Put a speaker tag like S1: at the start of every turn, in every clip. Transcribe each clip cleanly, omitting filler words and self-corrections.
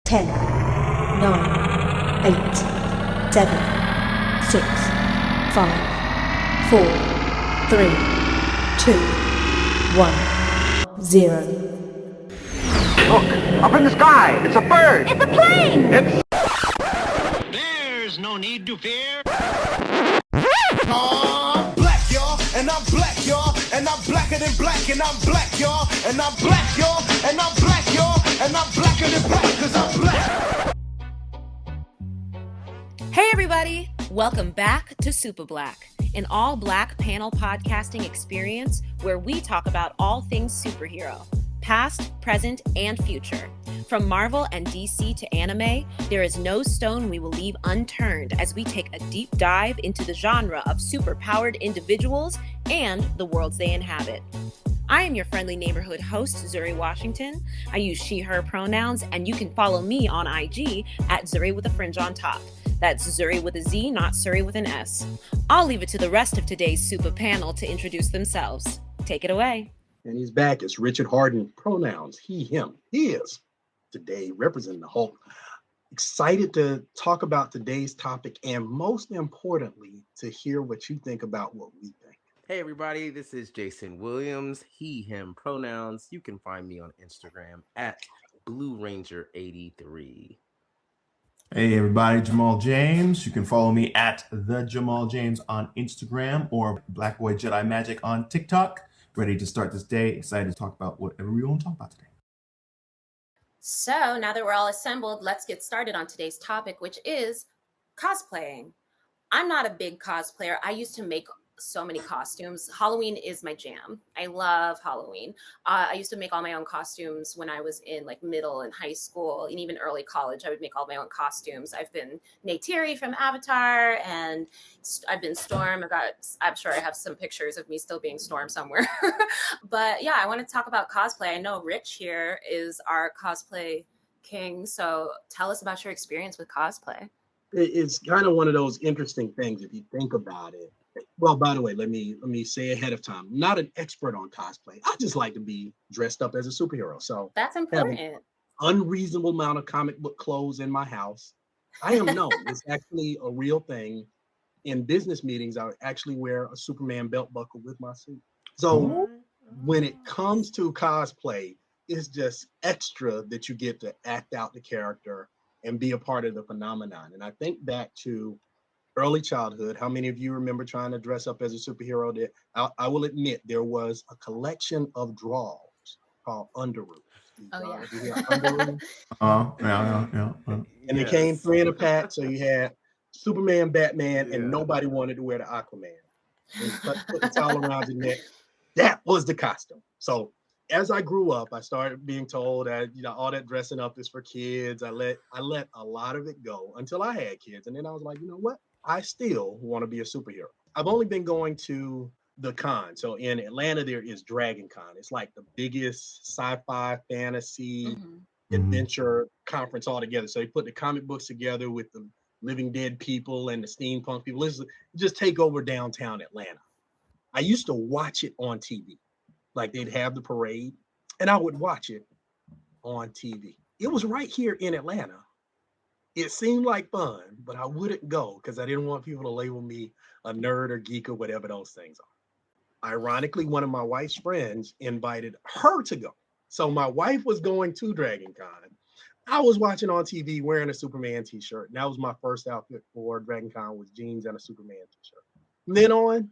S1: 10, 9, 8, 7, 6, 5, 4, 3, 2, 1, 0.
S2: Look, up in the sky, it's a bird.
S3: It's a plane!
S4: There's no need to fear.
S5: I'm black, y'all, and I'm black, y'all, and I'm blacker than black, and I'm black, y'all, and I'm black, y'all, and I'm black, y'all, and I'm blacker than black, cause I'm black.
S3: Hey everybody! Welcome back to Super Black, an all-black panel podcasting experience where we talk about all things superhero, past, present, and future. From Marvel and DC to anime, there is no stone we will leave unturned as we take a deep dive into the genre of superpowered individuals and the worlds they inhabit. I am your friendly neighborhood host, Zuri Washington. I use she, her pronouns, and you can follow me on IG at Zuri with a fringe on top. That's Zuri with a Z, not Suri with an S. I'll leave it to the rest of today's super panel to introduce themselves. Take it away.
S6: And he's back. It's Richard Harden, pronouns, he, him, his. Today, representing the Hulk. Excited to talk about today's topic and most importantly, to hear what you think about what we think.
S7: Hey everybody, this is Jason Williams, he, him, pronouns. You can find me on Instagram at Blue Ranger 83.
S8: Hey everybody, Jamal James. You can follow me at the Jamal James on Instagram or Black Boy Jedi Magic on TikTok. Ready to start this day. Excited to talk about whatever we want to talk about today.
S9: So now that we're all assembled, let's get started on today's topic, which is cosplaying. I'm not a big cosplayer. I used to make so many costumes. Halloween is my jam. I love Halloween. I used to make all my own costumes when I was in like middle and high school and even early college. I would make all my own costumes. I've been Neytiri from Avatar and I've been Storm. I'm sure I have some pictures of me still being Storm somewhere. But yeah, I want to talk about cosplay. I know Rich here is our cosplay king. So tell us about your experience with cosplay.
S6: It's kind of one of those interesting things if you think about it. Well, by the way, let me say ahead of time, I'm not an expert on cosplay. I just like to be dressed up as a superhero. So
S9: that's important.
S6: Have an unreasonable amount of comic book clothes in my house. I am known. It's actually a real thing. In business meetings, I actually wear a Superman belt buckle with my suit. So when it comes to cosplay, it's just extra that you get to act out the character and be a part of the phenomenon. And I think back to early childhood. How many of you remember trying to dress up as a superhero? I will admit there was a collection of drawers called Underoos.
S9: Oh,
S6: yeah. Underoos?
S8: Yeah.
S6: And they came 3 in a pack. So you had Superman, Batman, and nobody wanted to wear the Aquaman. And put the towel around your neck. That was the costume. So as I grew up, I started being told that all that dressing up is for kids. I let a lot of it go until I had kids, and then I was like, you know what? I still want to be a superhero. I've only been going to the con. So in Atlanta, there is Dragon Con. It's like the biggest sci-fi fantasy adventure conference altogether. So they put the comic books together with the living dead people and the steampunk people. Let's just take over downtown Atlanta. I used to watch it on TV. Like they'd have the parade and I would watch it on TV. It was right here in Atlanta. It seemed like fun, but I wouldn't go because I didn't want people to label me a nerd or geek or whatever those things are. Ironically, one of my wife's friends invited her to go. So my wife was going to Dragon Con. I was watching on TV wearing a Superman t-shirt. And that was my first outfit for Dragon Con was jeans and a Superman t-shirt. From then on,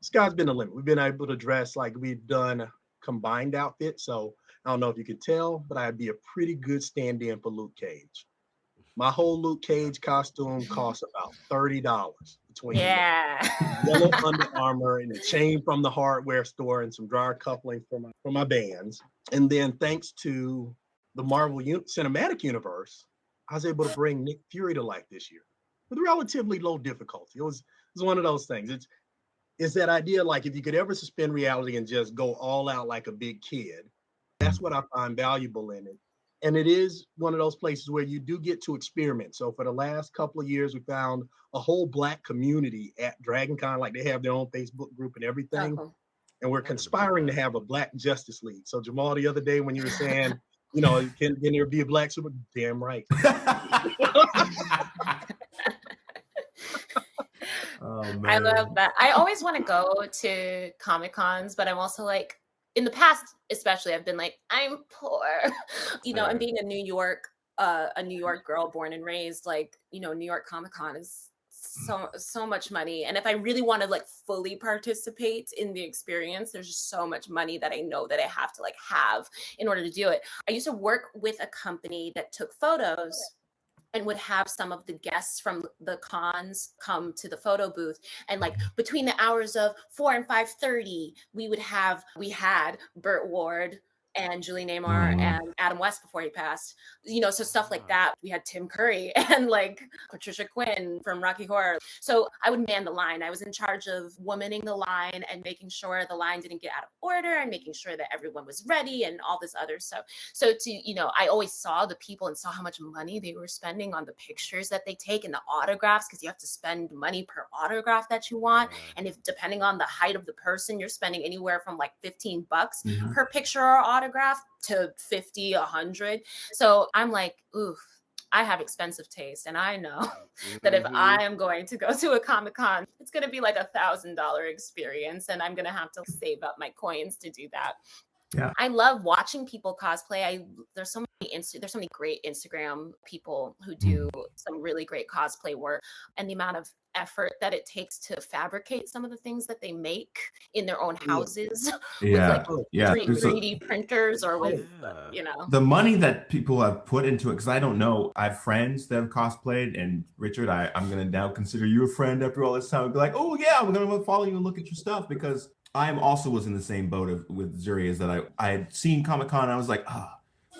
S6: sky's been the limit. We've been able to dress like we've done combined outfits. So I don't know if you could tell, but I'd be a pretty good stand-in for Luke Cage. My whole Luke Cage costume costs about $30 between yellow Under Armour and a chain from the hardware store and some dryer coupling for my bands. And then thanks to the Marvel Cinematic Universe, I was able to bring Nick Fury to life this year with relatively low difficulty. It was one of those things. It's that idea, like if you could ever suspend reality and just go all out like a big kid, that's what I find valuable in it. And it is one of those places where you do get to experiment. So for the last couple of years, we found a whole Black community at Dragon Con, like they have their own Facebook group and everything. And we're conspiring to have a Black Justice League. So Jamal, the other day when you were saying You know, can there be a black super? Damn right.
S8: Oh man.
S9: I love that. I always want to go to Comic Cons, but I'm also like, in the past, especially, I've been like, I'm poor, and being a New York girl born and raised, like, New York Comic Con is so much money. And if I really want to like fully participate in the experience, there's just so much money that I know that I have to like have in order to do it. I used to work with a company that took photos and would have some of the guests from the cons come to the photo booth, and like between the hours of 4 and 5:30 we had Burt Ward and Julie Neymar and Adam West before he passed, so stuff like that. We had Tim Curry and like Patricia Quinn from Rocky Horror. So I would man the line. I was in charge of womaning the line and making sure the line didn't get out of order and making sure that everyone was ready and all this other stuff. So I always saw the people and saw how much money they were spending on the pictures that they take and the autographs, because you have to spend money per autograph that you want. And if depending on the height of the person, you're spending anywhere from like $15 per picture or autograph to 50, 100. So I'm like, ooh, I have expensive taste, and I know that if I am going to go to a Comic-Con, it's going to be like $1,000 experience, and I'm going to have to save up my coins to do that.
S8: Yeah.
S9: I love watching people cosplay. There's so many great Instagram people who do some really great cosplay work, and the amount of effort that it takes to fabricate some of the things that they make in their own houses with like 3D printers or with
S8: the money that people have put into it. Because I don't know, I have friends that have cosplayed, and Richard, I'm gonna now consider you a friend after all this time and be like, oh yeah, I'm gonna follow you and look at your stuff, because I also was in the same boat with Zuri, is that I had seen Comic-Con and I was like,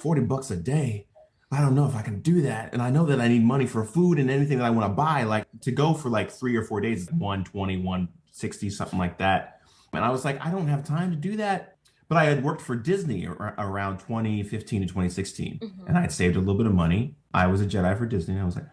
S8: $40 a day. I don't know if I can do that. And I know that I need money for food and anything that I want to buy, like to go for like 3 or 4 days, 120, 160, something like that. And I was like, I don't have time to do that. But I had worked for Disney around 2015 to 2016. And I had saved a little bit of money. I was a Jedi for Disney. And I was like,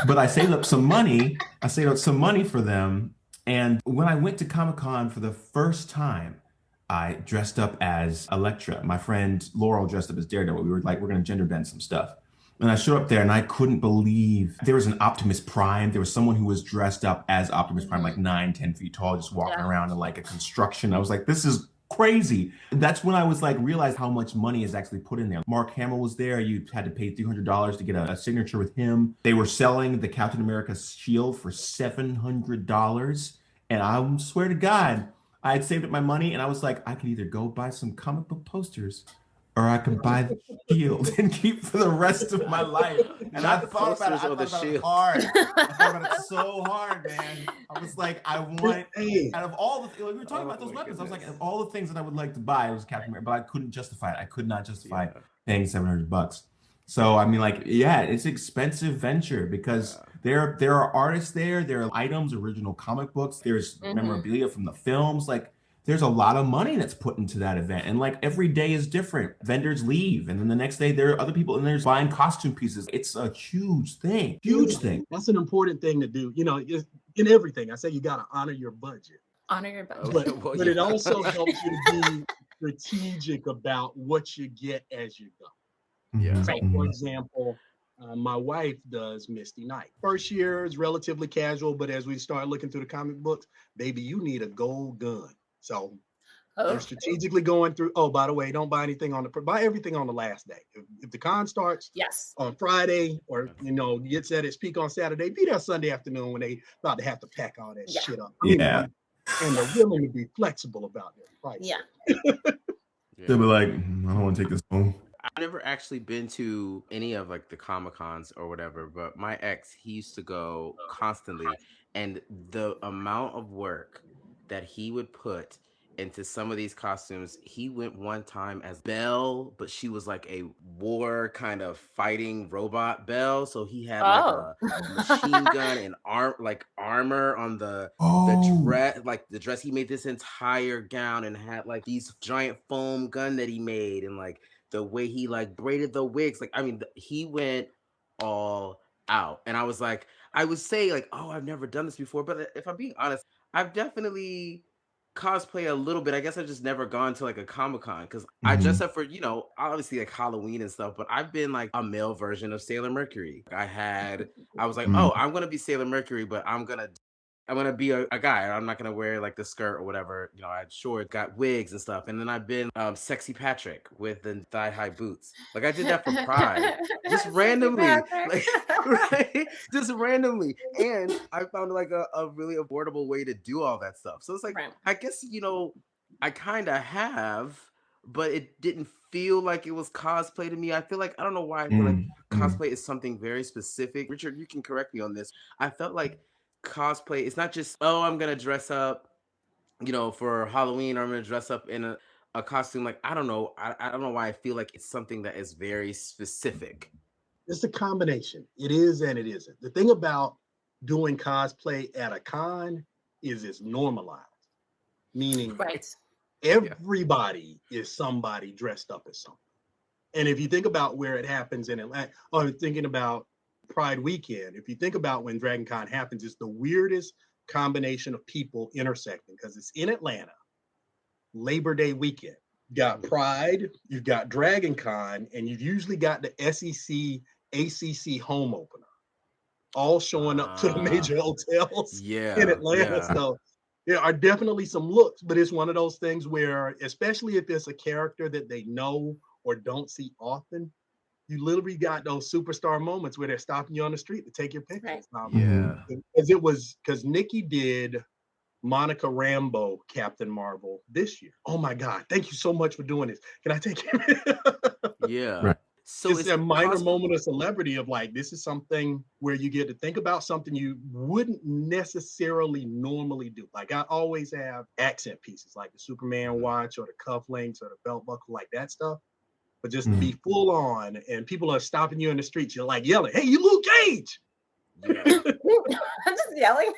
S8: but I saved up some money. I saved up some money for them. And when I went to Comic-Con for the first time, I dressed up as Elektra. My friend Laurel dressed up as Daredevil. We were like, we're going to gender bend some stuff. And I showed up there and I couldn't believe there was an Optimus Prime. There was someone who was dressed up as Optimus Prime, like 9-10 feet tall, just walking around in like a construction. I was like, this is crazy. That's when I was like, realized how much money is actually put in there. Mark Hamill was there. You had to pay $300 to get a signature with him. They were selling the Captain America shield for $700. And I swear to God, I had saved up my money and I was like, I could either go buy some comic book posters or I could buy the shield and keep for the rest of my life. And I thought about it. I thought about it hard. I thought about it so hard, man. I was like, I want, out of all the, we were talking about those weapons. I was like, of all the things that I would like to buy, it was Captain America, but I couldn't justify it. I could not justify paying $700. So, I mean, like, yeah, it's an expensive venture because there are artists there are items, original comic books, there's memorabilia from the films. Like, there's a lot of money that's put into that event. And like every day is different. Vendors leave. And then the next day there are other people and there's buying costume pieces. It's a huge thing. Huge thing.
S6: That's an important thing to do. You know, in everything. I say you got to honor your budget.
S9: Honor your budget.
S6: But it also helps you to be strategic about what you get as you go.
S8: Yeah.
S6: So, for example, my wife does Misty Knight. First year is relatively casual, but as we start looking through the comic books, baby, you need a gold gun. So they're strategically going through. Oh, by the way, don't buy anything buy everything on the last day. If the con starts on Friday, or gets at its peak on Saturday, be there Sunday afternoon when they about to have to pack all that shit up. And they're willing to be flexible about their price.
S8: They'll be like, I don't want to take this home.
S7: I've never actually been to any of like the Comic-Cons or whatever, but my ex, he used to go constantly, and the amount of work that he would put into some of these costumes. He went one time as Belle, but she was like a war kind of fighting robot Belle. So he had like a machine gun and armor on the dress, like the dress. He made this entire gown and had like these giant foam gun that he made, and like the way he like braided the wigs. Like, I mean, he went all out. And I was like, I would say like, oh, I've never done this before. But if I'm being honest, I've definitely cosplay a little bit. I guess I've just never gone to like a Comic-Con because I dress up for, obviously like Halloween and stuff, but I've been like a male version of Sailor Mercury. I was like, oh, I'm gonna be Sailor Mercury, but I'm gonna be a guy. I'm not gonna wear like the skirt or whatever. I had short, got wigs and stuff. And then I've been Sexy Patrick with the thigh high boots. Like I did that for Pride, just
S9: Sexy
S7: randomly,
S9: Patrick.
S7: like right, just randomly. And I found like a really affordable way to do all that stuff. So it's like
S9: Right.
S7: I guess I kind of have, but it didn't feel like it was cosplay to me. I feel like I don't know why I feel like cosplay is something very specific. Richard, you can correct me on this. I felt like cosplay, it's not just, oh, I'm gonna dress up for Halloween, or I'm gonna dress up in a costume. Like I don't know, I don't know why I feel like it's something that is very specific.
S6: It's a combination. It is and it isn't. The thing about doing cosplay at a con is it's normalized, meaning
S9: Right.
S6: everybody is somebody dressed up as something. And if you think about where it happens in Atlanta, or thinking about Pride weekend, if you think about when Dragon Con happens, it's the weirdest combination of people intersecting because it's in Atlanta, Labor Day weekend. You got Pride, you've got Dragon Con, and you've usually got the SEC, ACC home opener, all showing up to the major hotels in Atlanta. So there are definitely some looks, but it's one of those things where, especially if it's a character that they know or don't see often, you literally got those superstar moments where they're stopping you on the street to take your pictures.
S9: Right.
S6: Because Nikki did Monica Rambeau Captain Marvel this year. Oh my God! Thank you so much for doing this. Can I take it?
S8: Right.
S7: So
S6: it's a minor moment of celebrity of like, this is something where you get to think about something you wouldn't necessarily normally do. Like I always have accent pieces like the Superman watch or the cufflinks or the belt buckle, like that stuff. But just to be full on and people are stopping you in the streets, you're like yelling, "Hey, you Luke Cage!"
S9: I'm just yelling.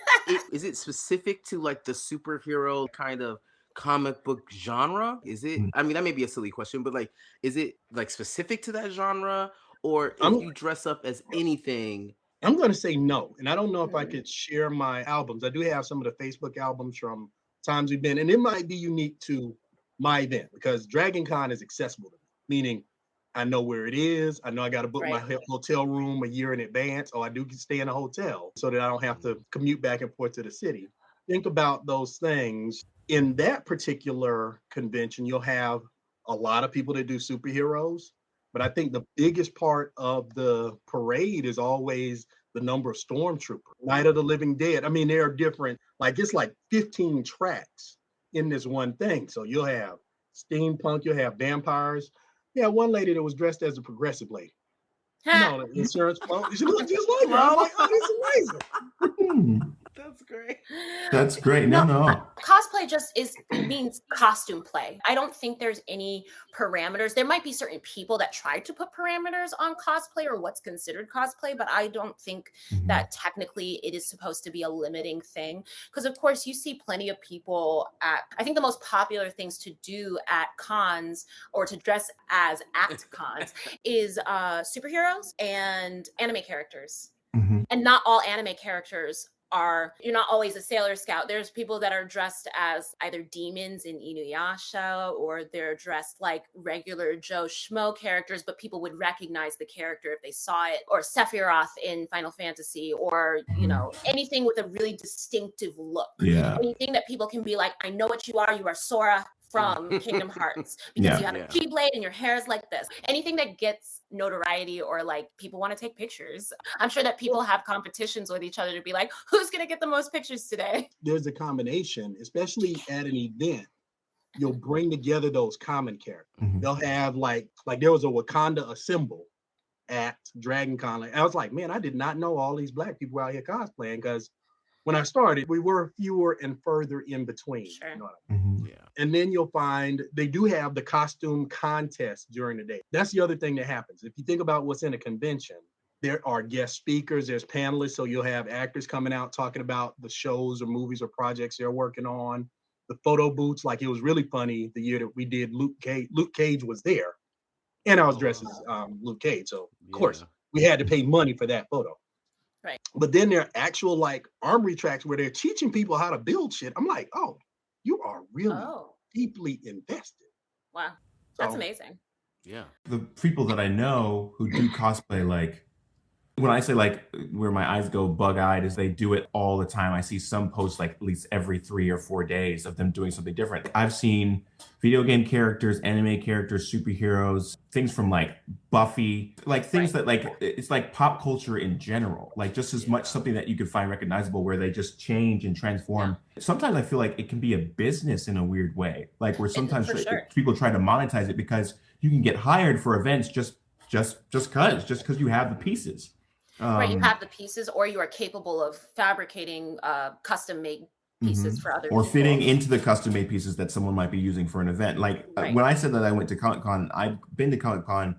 S7: Is it specific to like the superhero kind of comic book genre? Is it, I mean, that may be a silly question, but like, is it like specific to that genre, or if you dress up as anything?
S6: I'm going to say no. And I don't know if I could share my albums. I do have some of the Facebook albums from times we've been, and it might be unique to my event because Dragon Con is accessible to me, meaning I know where it is. I know I got to book my hotel room a year in advance, or I do stay in a hotel so that I don't have to commute back and forth to the city. Think about those things. In that particular convention, you'll have a lot of people that do superheroes. But I think the biggest part of the parade is always the number of stormtroopers. Night of the Living Dead. I mean, there are different, like it's like 15 tracks in this one thing. So you'll have steampunk, you'll have vampires. Yeah, one lady that was dressed as a progressive lady. The insurance phone. She looked just like her. I'm like, oh, this is amazing.
S7: That's great.
S8: That's great. No.
S9: Cosplay just means costume play. I don't think there's any parameters. There might be certain people that try to put parameters on cosplay or what's considered cosplay, but I don't think that technically it is supposed to be a limiting thing. Because of course you see plenty of people I think the most popular things to do at cons or to dress as at cons is superheroes and anime characters. And not all anime characters you're not always a Sailor Scout. There's people that are dressed as either demons in Inuyasha, or they're dressed like regular Joe Schmo characters, but people would recognize the character if they saw it, or Sephiroth in Final Fantasy, or, anything with a really distinctive look.
S8: Yeah.
S9: Anything that people can be like, I know what you are Sora from Kingdom Hearts, because you have a keyblade and your hair is like this. Anything that gets notoriety or like people want to take pictures. I'm sure that people have competitions with each other to be like, who's going to get the most pictures today?
S6: There's a combination, especially at an event. You'll bring together those common characters. They'll have like there was a Wakanda assemble at Dragon Con. I was like, man, I did not know all these Black people were out here cosplaying, because when I started, we were fewer and further in between.
S9: Sure.
S6: You know what I mean? And then you'll find they do have the costume contest during the day. That's the other thing that happens. If you think about what's in a convention, there are guest speakers, there's panelists. So you'll have actors coming out talking about the shows or movies or projects they're working on. The photo booths, like it was really funny the year that we did Luke Cage. Luke Cage was there, and I was dressed as Luke Cage. So of course we had to pay money for that photo.
S9: Right.
S6: But then there are actual like armory tracks where they're teaching people how to build shit. I'm like, oh, you are really
S9: Oh,
S6: deeply invested.
S9: wow. That's
S6: So
S9: amazing.
S7: Yeah.
S8: The people that I know who do cosplay, like when I say like where my eyes go bug-eyed is they do it all the time. I see some posts like at least every 3 or 4 days of them doing something different. I've seen video game characters, anime characters, superheroes, things from like Buffy, like things
S9: Right.
S8: that like it's like pop culture in general, like just as much
S7: Yeah.
S8: something that you could find recognizable where they just change and transform. Sometimes I feel like it can be a business in a weird way, like where sometimes
S9: For sure.
S8: people try to monetize it because you can get hired for events just because you have the pieces.
S9: Right. You have the pieces, or you are capable of fabricating custom made pieces for other
S8: Or
S9: people.
S8: fitting into the custom made pieces that someone might be using for an event. Like
S9: Right.
S8: when I said that I went to Comic Con, I've been to Comic Con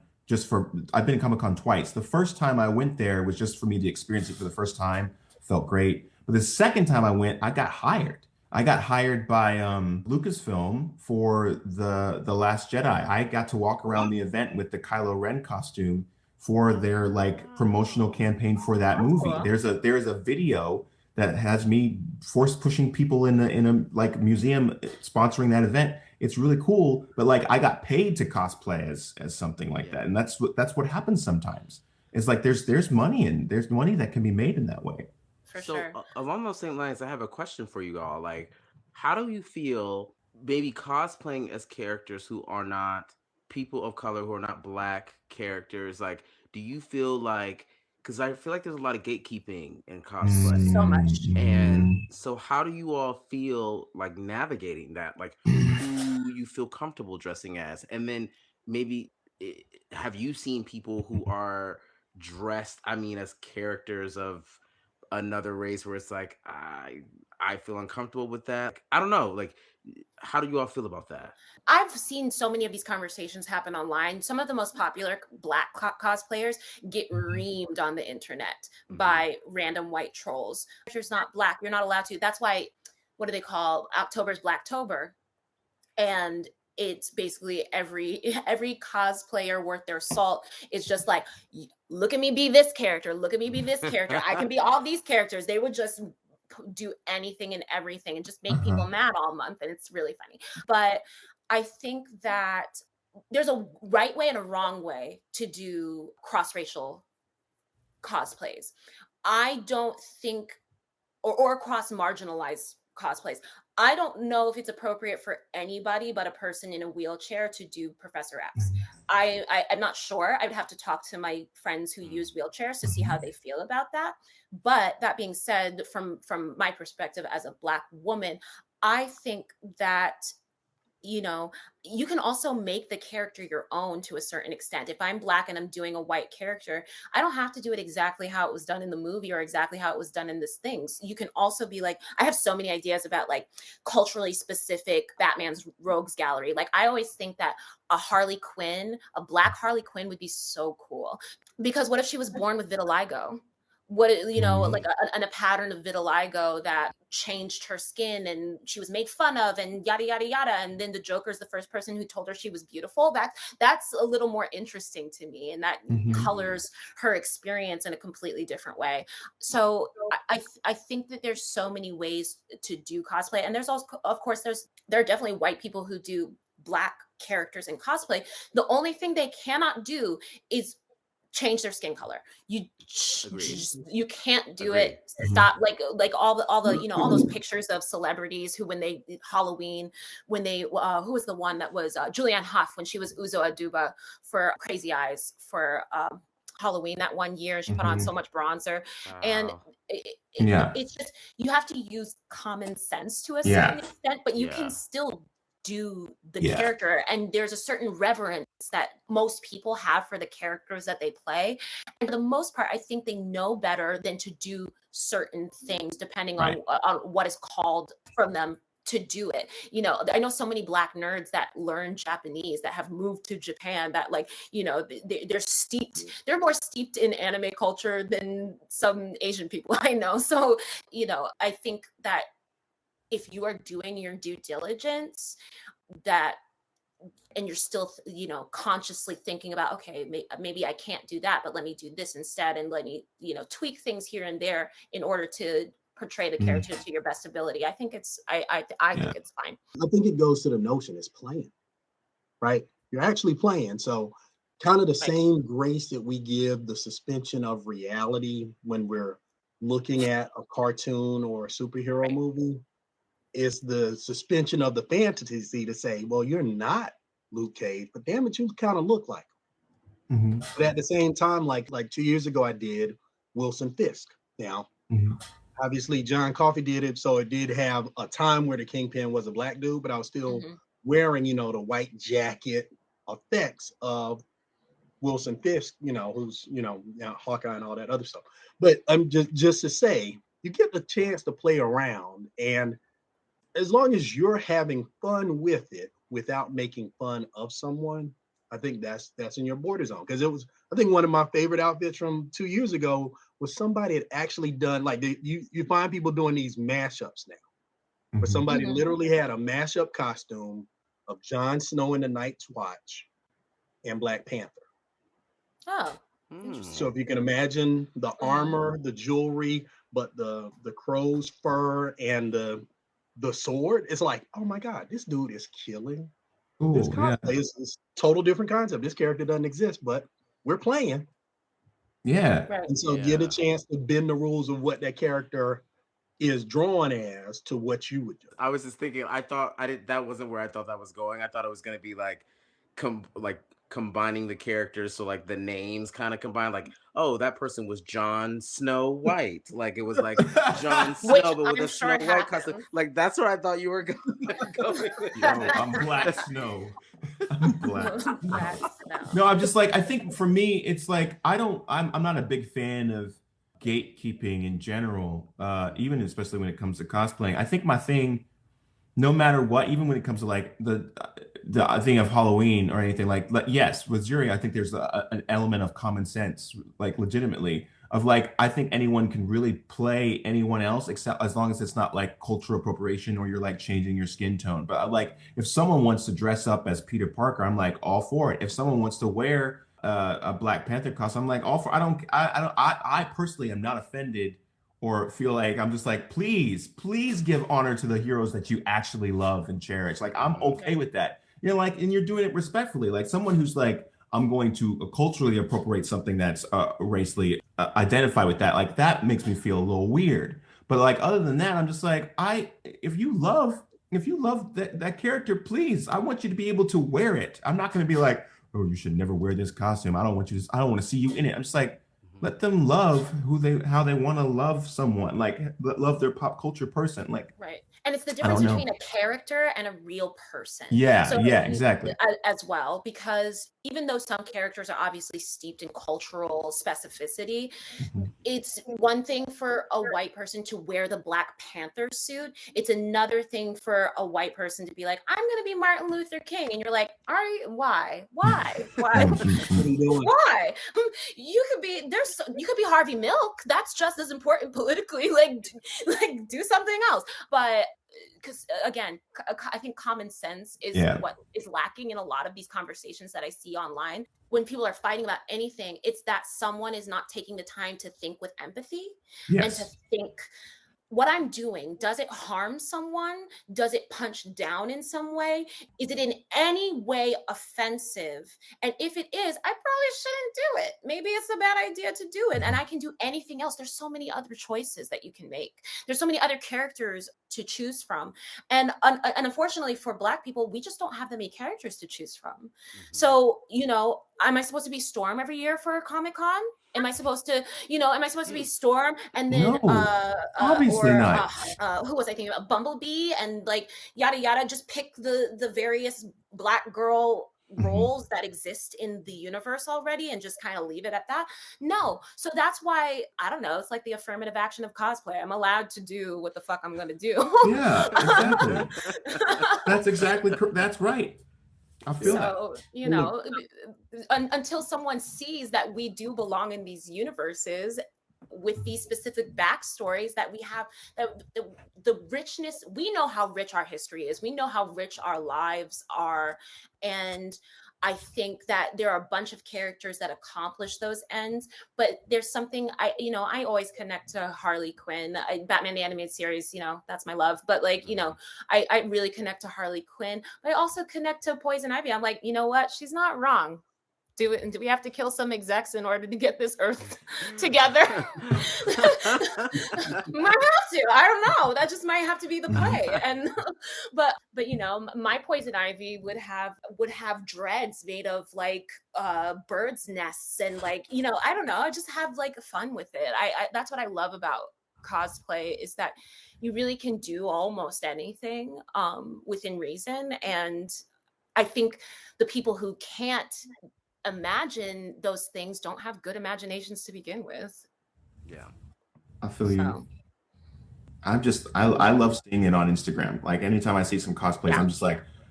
S8: I've been to Comic Con twice. The first time I went there was just for me to experience it for the first time. Felt great. But the second time I went, I got hired. I got hired by Lucasfilm for the Last Jedi. I got to walk around the event with the Kylo Ren costume for their like promotional campaign for that movie.
S9: Cool.
S8: There's a video that has me force pushing people in a like museum sponsoring that event. It's really cool, but like I got paid to cosplay as something like that, and that's what happens sometimes. It's like there's money that can be made in that way.
S9: For
S7: So
S9: sure.
S7: along those same lines, I have a question for you all. Like, how do you feel maybe cosplaying as characters who are not people of color, who are not black characters? Like, do you feel like, because I feel like there's a lot of gatekeeping in cosplay.
S9: So much.
S7: And so how do you all feel like navigating that? Like who you feel comfortable dressing as? And then maybe have you seen people who are dressed, I mean, as characters of another race where it's like I feel uncomfortable with that. I don't know. Like, how do you all feel about that?
S9: I've seen so many of these conversations happen online. Some of the most popular black cosplayers get reamed on the internet by random white trolls. If you're not black, you're not allowed to. That's why, what do they call October's Blacktober? And it's basically every cosplayer worth their salt is just like, look at me be this character, look at me be this character, I can be all these characters. They would just do anything and everything and just make people mad all month, and it's really funny. But I think that there's a right way and a wrong way to do cross-racial cosplays. I don't think, or cross-marginalized cosplays. I don't know if it's appropriate for anybody but a person in a wheelchair to do Professor X. I'm not sure. I would have to talk to my friends who use wheelchairs to see how they feel about that. But that being said, from my perspective as a Black woman, I think that you can also make the character your own to a certain extent. If I'm Black and I'm doing a white character, I don't have to do it exactly how it was done in the movie or exactly how it was done in this things. You can also be like, I have so many ideas about like culturally specific Batman's rogues gallery. Like I always think that a Black Harley Quinn would be so cool, because what if she was born with vitiligo? What like a pattern of vitiligo that changed her skin and she was made fun of and yada yada yada, and then the Joker's the first person who told her she was beautiful. That's a little more interesting to me, and that colors her experience in a completely different way. So I think that there's so many ways to do cosplay, and there's also, of course, there are definitely white people who do Black characters in cosplay. The only thing they cannot do is change their skin color. You can't do it. Stop. Like all the all those pictures of celebrities who, when they Halloween, when they who was the one that was Julianne Hough when she was Uzo Aduba for Crazy Eyes for Halloween that one year. She put on so much bronzer. And it's just, you have to use common sense to a certain extent, but you can still do the character, and there's a certain reverence that most people have for the characters that they play, and for the most part I think they know better than to do certain things depending on what is called from them to do it. I know so many Black nerds that learn Japanese, that have moved to Japan, that they're more steeped in anime culture than some Asian people I know. So I think that if you are doing your due diligence, and you're still consciously thinking about, okay, maybe I can't do that, but let me do this instead, and let me tweak things here and there in order to portray the
S8: Mhm.
S9: character to your best ability. I think it's I think it's fine.
S6: I think it goes to the notion it's playing, right? You're actually playing. So kind of the
S9: Right.
S6: same grace that we give the suspension of reality when we're looking at a cartoon or a superhero
S9: Right.
S6: movie is the suspension of the fantasy to say, well, you're not Luke Cage, but damn it, you kind of look like him.
S8: Mhm.
S6: But at the same time, like 2 years ago, I did Wilson Fisk. Now,
S8: Mhm.
S6: obviously, John Coffey did it, so it did have a time where the Kingpin was a black dude, but I was still
S9: Mhm.
S6: wearing, the white jacket effects of Wilson Fisk, who's, Hawkeye and all that other stuff. But I'm just to say, you get the chance to play around, and as long as you're having fun with it without making fun of someone, I think that's in your border zone. Because I think one of my favorite outfits from 2 years ago was somebody had actually done like you find people doing these mashups now, where
S8: Mhm.
S6: somebody
S9: Mhm.
S6: literally had a mashup costume of Jon Snow in the Night's Watch and Black Panther.
S9: Oh,
S7: Hmm.
S9: interesting.
S6: So if you can imagine the
S9: Mhm.
S6: armor, the jewelry, but the crow's fur and the sword, it's like, oh my God, this dude is killing this
S8: Ooh, yeah.
S6: cosplay. It's total different concept. This character doesn't exist, but we're playing.
S8: Yeah.
S9: Right.
S6: And so get a chance to bend the rules of what that character is drawn as to what you would do.
S7: I was just thinking. I thought I did. That wasn't where I thought that was going. I thought it was gonna be like, combining the characters, so like the names kind of combined. Like, oh, that person was Jon Snow White. Like it was like Jon
S9: Which
S7: Snow, but with
S9: I'm
S7: a
S9: sure
S7: Snow White costume.
S9: happens.
S7: Like that's where I thought you were going with
S8: Yo,
S7: that.
S8: I'm Black Snow. I'm Black
S9: Black
S8: Snow.
S9: Snow.
S8: No, I'm just like, I think for me, it's like I'm not a big fan of gatekeeping in general, even especially when it comes to cosplaying. I think my thing, no matter what, even when it comes to like the thing of Halloween or anything like yes, with Zuri, I think there's an element of common sense, like legitimately, of like I think anyone can really play anyone else except as long as it's not like cultural appropriation or you're like changing your skin tone. But like if someone wants to dress up as Peter Parker, I'm like all for it. If someone wants to wear a Black Panther costume, I'm like all for. I personally am not offended or feel like I'm just like, please give honor to the heroes that you actually love and cherish. Like I'm okay with that. You're like, and you're doing it respectfully. Like someone who's like, I'm going to culturally appropriate something that's racially identify with that. Like that makes me feel a little weird. But like other than that, I'm just like, if you love that character, please, I want you to be able to wear it. I'm not going to be like, oh, you should never wear this costume. I don't want to see you in it. I'm just like, let them love how they want to love someone, like love their pop culture person. Like,
S9: Right. And it's the
S8: I
S9: difference
S8: don't know.
S9: between a character and a real person.
S8: Yeah,
S9: So
S8: yeah, exactly.
S9: as well, because even though some characters are obviously steeped in cultural specificity,
S8: Mhm.
S9: it's one thing for a white person to wear the Black Panther suit. It's another thing for a white person to be like, I'm going to be Martin Luther King. And you're like, are you? Why? Why? Why?
S6: What are you doing?
S9: Why? You could be you could be Harvey Milk. That's just as important politically. Like do something else. But because again, I think common sense is
S8: Yeah.
S9: what is lacking in a lot of these conversations that I see online. When people are fighting about anything, it's that someone is not taking the time to think with empathy and to
S8: Yes.
S9: think, what I'm doing, does it harm someone? Does it punch down in some way? Is it in any way offensive? And if it is, I probably shouldn't do it. Maybe it's a bad idea to do it. And I can do anything else. There's so many other choices that you can make. There's so many other characters to choose from. And unfortunately for Black people, we just don't have that many characters to choose from. So, am I supposed to be Storm every year for a Comic-Con? Am I supposed to, be Storm and then
S8: No, obviously not.
S9: who was I thinking about? Bumblebee and like yada yada, just pick the various Black girl roles that exist in the universe already and just kind of leave it at that. No. So that's why, I don't know, it's like the affirmative action of cosplay. I'm allowed to do what the fuck I'm gonna do.
S8: Yeah, exactly. That's right. I feel that.
S9: So, until someone sees that we do belong in these universes with these specific backstories that we have, that the richness, we know how rich our history is. We know how rich our lives are. And I think that there are a bunch of characters that accomplish those ends, but there's something I always connect to Harley Quinn. Batman the Animated Series, that's my love. But like, I really connect to Harley Quinn. But I also connect to Poison Ivy. I'm like, you know what? She's not wrong. Do we have to kill some execs in order to get this Earth together? Might have to. I don't know. That just might have to be the play. And but my Poison Ivy would have dreads made of like birds' nests and like I don't know. I just have like fun with it. I that's what I love about cosplay, is that you really can do almost anything within reason. And I think the people who can't imagine those things don't have good imaginations to begin with.
S7: Yeah,
S8: I feel you. I love seeing it on Instagram. Like anytime I see some cosplays,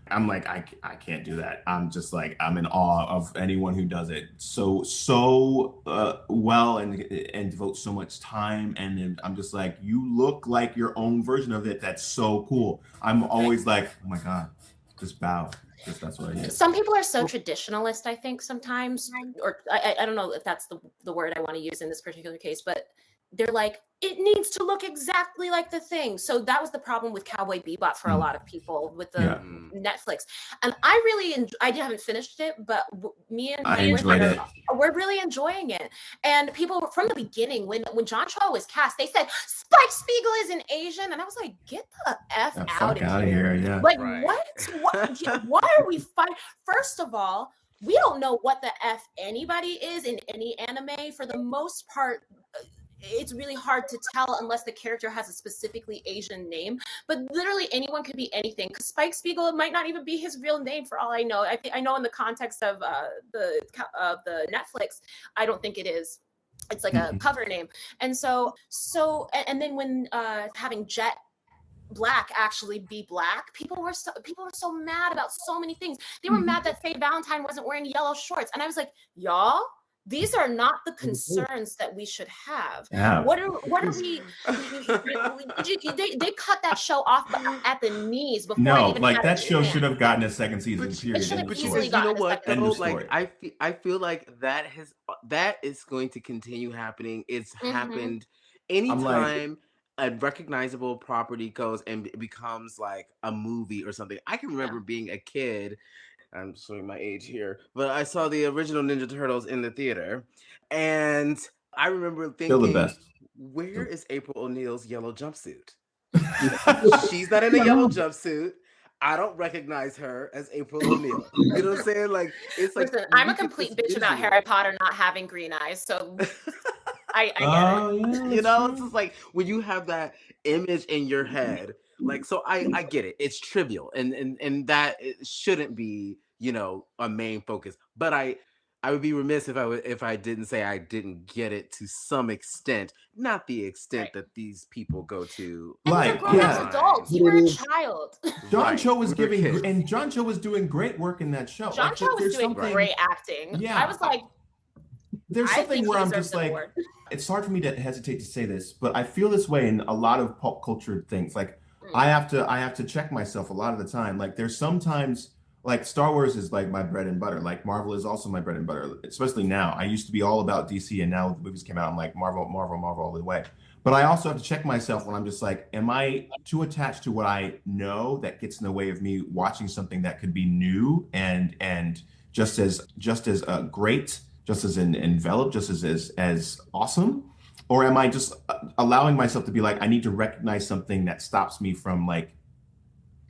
S8: I'm like I can't do that. I'm just like, I'm in awe of anyone who does it so well and devotes so much time. And then I'm just like, you look like your own version of it. That's so cool. I'm always like, oh my God, just bow. That's what I do.
S9: Some people are so traditionalist, I think sometimes, or I don't know if that's the word I want to use in this particular case, but they're like, it needs to look exactly like the thing. So that was the problem with Cowboy Bebop for a lot of people with the Netflix. And I haven't finished it, but me and
S8: I enjoyed it.
S9: We're really enjoying it. And people from the beginning, when John Cho was cast, they said Spike Spiegel is an Asian, and I was like, get the F out of here.
S8: Yeah.
S9: Like, what? Why are we fighting? First of all, we don't know what the F anybody is in any anime. For the most part, it's really hard to tell unless the character has a specifically Asian name. But literally anyone could be anything. Because Spike Spiegel, it might not even be his real name for all I know. I know in the context of the Netflix, I don't think it is. It's like a cover name. And so and then when having Jet Black actually be black, people were so mad about so many things. They were mad that Faye Valentine wasn't wearing yellow shorts, and I was like, y'all, these are not the concerns that we should have.
S8: Yeah.
S9: What are we? They cut that show off at the knees before.
S8: No, like that show should have gotten a second season. Period.
S7: But you know what? Like I feel like that is going to continue happening. It's happened anytime a recognizable property goes and it becomes like a movie or something. I can remember being a kid. I'm showing my age here, but I saw the original Ninja Turtles in the theater, and I remember thinking,
S8: still the best.
S7: Where is April O'Neil's yellow jumpsuit? She's not in a yellow jumpsuit. I don't recognize her as April O'Neil. You know what I'm saying? Like, it's like,
S9: listen, I'm a complete bitch about Harry Potter not having green eyes, so I get it.
S8: Yeah,
S7: you know, it's just like when you have that image in your head. Like, so I get it. It's trivial, and that it shouldn't be, a main focus. But I would be remiss if I didn't say I didn't get it to some extent, not the extent that these people go to.
S9: And you're grown adults. You were a child.
S8: John Cho was John Cho was doing great work in that show.
S9: John Cho was doing great acting.
S8: Yeah,
S9: I was like,
S8: there's something where I'm just like, it's hard for me to hesitate to say this, but I feel this way in a lot of pop culture things. Like, I have to check myself a lot of the time. Like, there's sometimes, like, Star Wars is like my bread and butter. Like, Marvel is also my bread and butter, especially now. I used to be all about DC, and now the movies came out, I'm like Marvel all the way. But I also have to check myself when I'm just like, am I too attached to what I know that gets in the way of me watching something that could be new and just as great, just as enveloped, just as awesome? Or am I just allowing myself to be like, I need to recognize something that stops me from like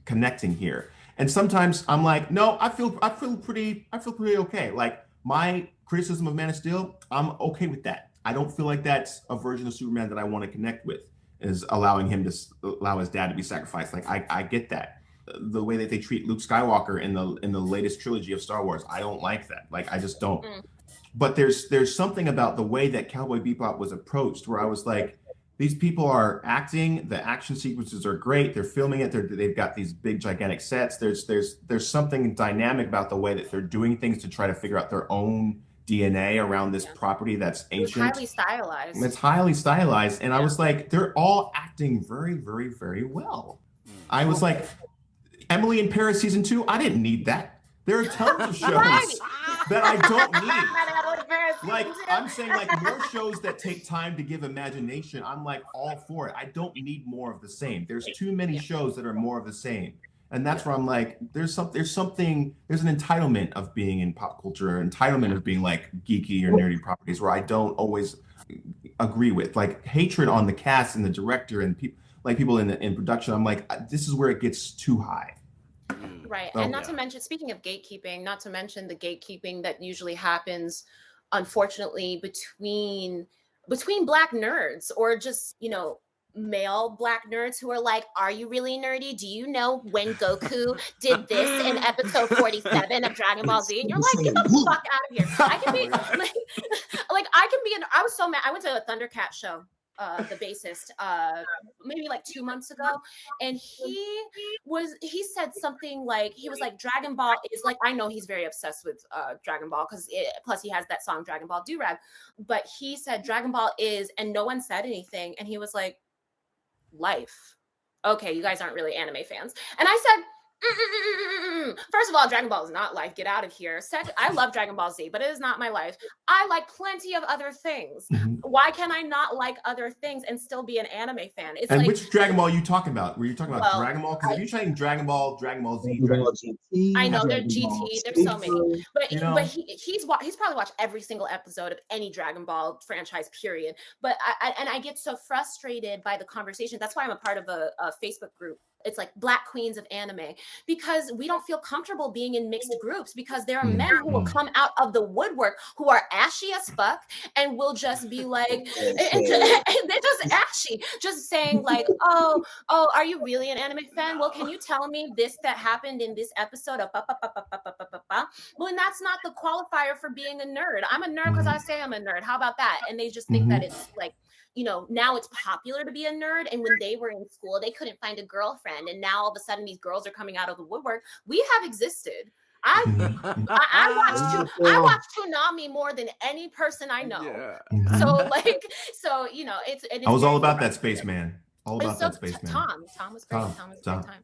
S8: connecting here? And sometimes I'm like, no, I feel pretty okay. Like, my criticism of Man of Steel, I'm okay with that. I don't feel like that's a version of Superman that I want to connect with, is allowing him to allow his dad to be sacrificed. Like, I get that. The way that they treat Luke Skywalker in the latest trilogy of Star Wars, I don't like that. Like, I just don't. But there's something about the way that Cowboy Bebop was approached where I was like, these people are acting, the action sequences are great, they're filming it, they've got these big gigantic sets. There's something dynamic about the way that they're doing things to try to figure out their own DNA around this property that's ancient.
S9: It's highly stylized.
S8: It's highly stylized. And I was like, they're all acting very, very, very well. I was like, Emily in Paris season 2, I didn't need that. There are tons of shows
S9: Right.
S8: that I don't need.
S9: Multiverse
S8: Like,
S9: season
S8: I'm saying, like, more shows that take time to give imagination, I'm like all for it. I don't need more of the same. There's too many shows that are more of the same. And that's where I'm like, there's an entitlement of being in pop culture, an entitlement of being like geeky or nerdy properties where I don't always agree with. Like hatred on the cast and the director and people in production. I'm like, this is where it gets too high.
S9: Right.
S8: Oh,
S9: And not to mention, speaking of gatekeeping, not to mention the gatekeeping that usually happens, unfortunately, between Black nerds or just, male Black nerds who are like, are you really nerdy? Do you know when Goku did this in episode 47 of Dragon Ball Z? And you're like, get the fuck out of here. I can be I was so mad. I went to a Thundercat show. The bassist, maybe like 2 months ago, and he said something like, he was like, Dragon Ball is like, I know he's very obsessed with Dragon Ball because plus he has that song Dragon Ball Do-Rag, but he said Dragon Ball is, and no one said anything, and he was like, life. Okay, you guys aren't really anime fans. And I said, first of all, Dragon Ball is not life. Get out of here. Second, I love Dragon Ball Z, but it is not my life. I like plenty of other things. Why can I not like other things and still be an anime fan? It's
S8: and
S9: like,
S8: which Dragon Ball are you talking about? Were you talking about Dragon Ball? Because if you're saying Dragon Ball Z,
S6: Dragon Ball GT,
S9: I know they're
S6: Dragon Ball
S9: GT. There's so many, but he's probably watched every single episode of any Dragon Ball franchise. Period. But I get so frustrated by the conversation. That's why I'm a part of a Facebook group. It's like Black Queens of Anime, because we don't feel comfortable being in mixed groups, because there are men who will come out of the woodwork who are ashy as fuck and will just be like, and they're just ashy, just saying like, oh, are you really an anime fan? Well, can you tell me this that happened in this episode of well, and that's not the qualifier for being a nerd. I'm a nerd because I say I'm a nerd. How about that? And they just think that it's like, now it's popular to be a nerd. And when they were in school, they couldn't find a girlfriend. And now all of a sudden these girls are coming out of the woodwork. We have existed. I watched Toonami more than any person I know.
S8: Yeah.
S9: So
S8: I was all about that spaceman. All about that spaceman.
S9: Tom was great. Tom was a great time.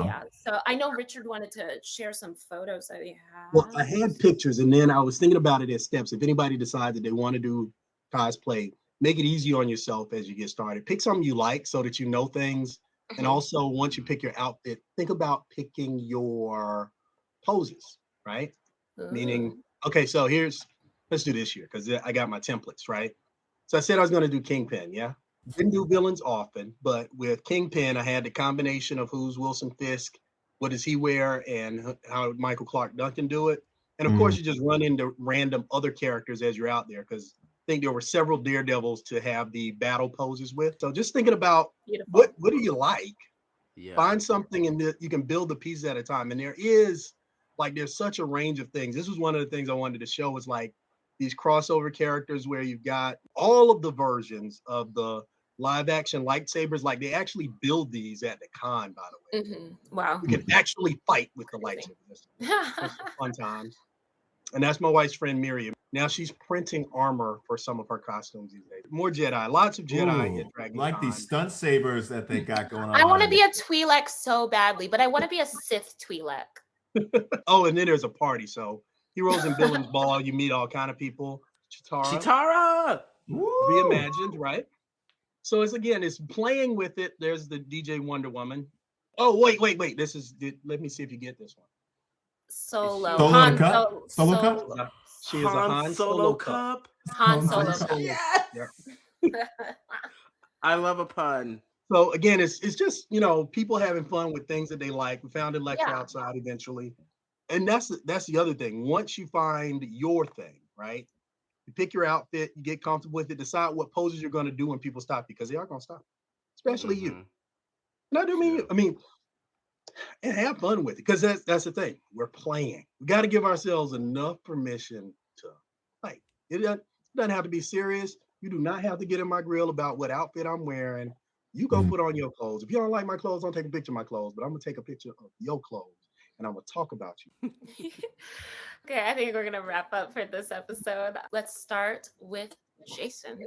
S9: Yeah. So I know Richard wanted to share some photos that he had.
S6: Well, I had pictures, and then I was thinking about it as steps. If anybody decides that they want to do cosplay, make it easy on yourself as you get started. Pick something you like so that you know things. And also, once you pick your outfit, think about picking your poses, right? Meaning, okay, so let's do this here because I got my templates, right? So I said I was going to do Kingpin, yeah? Didn't do villains often, but with Kingpin, I had the combination of who's Wilson Fisk, what does he wear, and how Michael Clark Duncan do it. And of course, you just run into random other characters as you're out there, because I think there were several Daredevils to have the battle poses with. So just thinking about what do you like? Yeah. Find something and you can build the piece at a time. And there's such a range of things. This was one of the things I wanted to show, was like these crossover characters where you've got all of the versions of the live action lightsabers. Like they actually build these at the con, by the way.
S9: Wow.
S6: You can actually fight with the lightsabers. That's fun times. And that's my wife's friend Miriam. Now she's printing armor for some of her costumes these days. More Jedi, lots of Jedi at Dragon
S8: like
S6: Con.
S8: These stunt sabers that they got going on.
S9: I want to be a Twi'lek so badly, but I want to be a Sith Twi'lek.
S6: Oh, and then there's a party. So Heroes and Villains Ball, you meet all kind of people.
S7: Chitara!
S6: Reimagined, right? So it's playing with it. There's the DJ Wonder Woman. Oh, wait. Let me see if you get this one.
S9: Solo
S8: Cup?
S6: She is a Han Solo Cup.
S9: Han Solo Cup.
S7: Yes. Yeah. I love a pun.
S6: So again, it's just, people having fun with things that they like. We found Electra outside eventually. And that's the other thing. Once you find your thing, right? You pick your outfit, you get comfortable with it, decide what poses you're going to do when people stop, because they are going to stop, especially you. And I do mean you. I mean, and have fun with it, because that's the thing. We're playing. We got to give ourselves enough permission to play. It doesn't have to be serious. You do not have to get in my grill about what outfit I'm wearing. You go put on your clothes. If you don't like my clothes, don't take a picture of my clothes, but I'm going to take a picture of your clothes and I'm going to talk about you.
S9: Okay, I think we're going to wrap up for this episode. Let's start with Jason.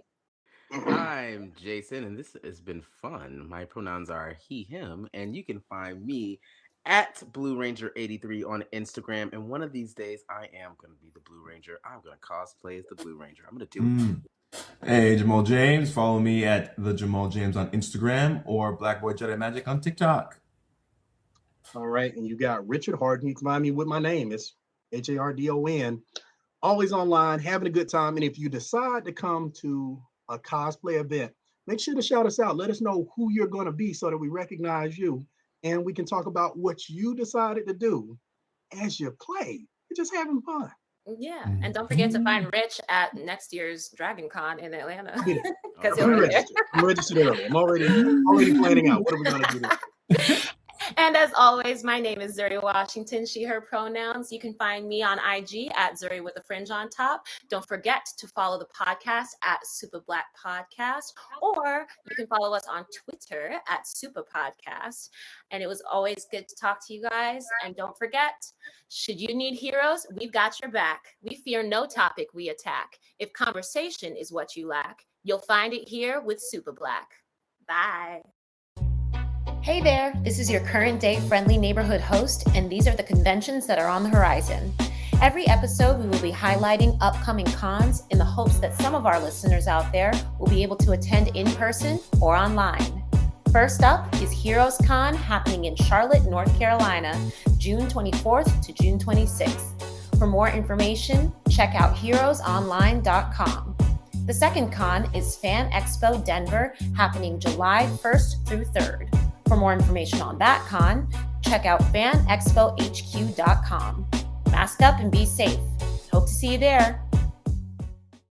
S7: I'm Jason, and this has been fun. My pronouns are he, him, and you can find me at Blue Ranger 83 on Instagram. And one of these days, I am going to be the Blue Ranger. I'm going to cosplay as the Blue Ranger. I'm going to do it.
S8: Hey, Jamal James. Follow me at the Jamal James on Instagram or Black Boy Jedi Magic on TikTok.
S6: All right, and you got Richard Harden. You can find me with my name. It's Hardon. Always online, having a good time. And if you decide to come to a cosplay event, make sure to shout us out. Let us know who you're going to be so that we recognize you and we can talk about what you decided to do as you play. You're just having fun.
S9: Yeah, and don't forget to find Rich at next year's Dragon Con in Atlanta. Because
S6: I'm registered early. I'm already planning out what are we going to do this.
S9: And as always, my name is Zuri Washington, she, her pronouns. You can find me on IG at Zuri with a fringe on top. Don't forget to follow the podcast at Super Black Podcast, or you can follow us on Twitter at Super Podcast. And it was always good to talk to you guys. And don't forget, should you need heroes, we've got your back. We fear no topic we attack. If conversation is what you lack, you'll find it here with Super Black. Bye. Hey there, this is your current day friendly neighborhood host, and these are the conventions that are on the horizon. Every episode, we will be highlighting upcoming cons in the hopes that some of our listeners out there will be able to attend in person or online. First up is Heroes Con happening in Charlotte, North Carolina, June 24th to June 26th. For more information, check out heroesonline.com. The second con is Fan Expo Denver happening July 1st through 3rd. For more information on that con, check out fanexpohq.com. Mask up and be safe. Hope to see you there.